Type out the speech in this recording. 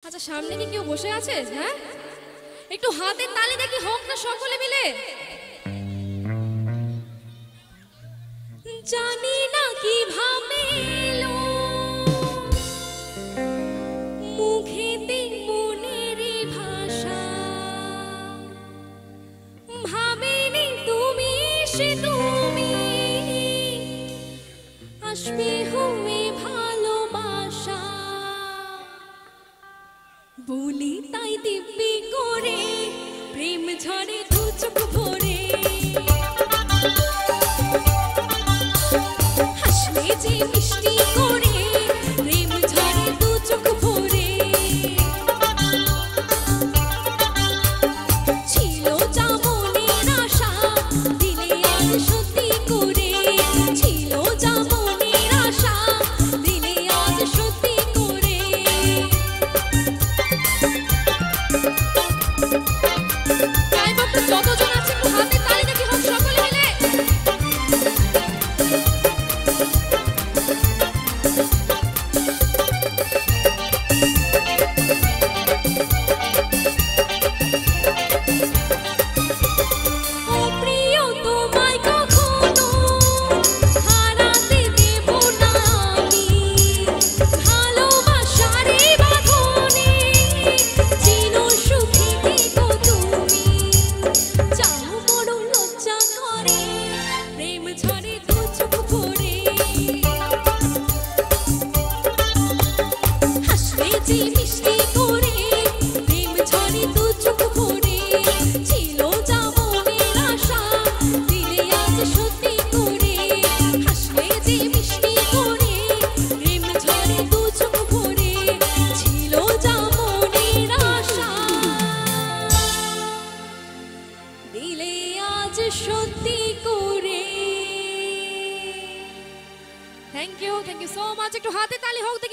আচ্ছা সামনে কি কেউ বসে আছে? হ্যাঁ, একটু হাতের তালি দেখি হোক না সকলে মিলে। জানি না কিভাবে এলো মুখেতে মনের ভাষা, ভাবিনি তুমি সে তুমি আসবে হয়ে ভালোবাসা, বলি তাই দিব্যি করে প্রেম ঝরে দু চোখ ভরে, হাসলে যে মিষ্টি করে প্রেম ঝরে দু চোখ ভরে, ছিল যা মনের আশা দিলে আজ সত্যি করে, ছিল যা মনের আশা দিলে আজ সত্যি করে। যতজন আছে একটু হাতের তালি দেখি হোক সকলে মিলে। ও প্রিয় তোমায় কখনো হারাতে দেব না আমি, ভালোবাসার এই বাঁধনে চিনো সুখী থেকো তুমি, যাও বড় লজ্জা করে প্রেম ঝরে দু চোখ ভরে, হাসলে যে মিষ্টি করে প্রেম ঝরে দু চোখ ভরে, ছিল যা মনের আশা দিলে আজ সত্যি করে, হাসলে যে মিষ্টি করে প্রেম ঝরে দু চোখ ভরে, ছিল যা মনের আশা দিলে আজ সত্যি করে। Thank you so much. একটু হাতে তালি হোক দেখি।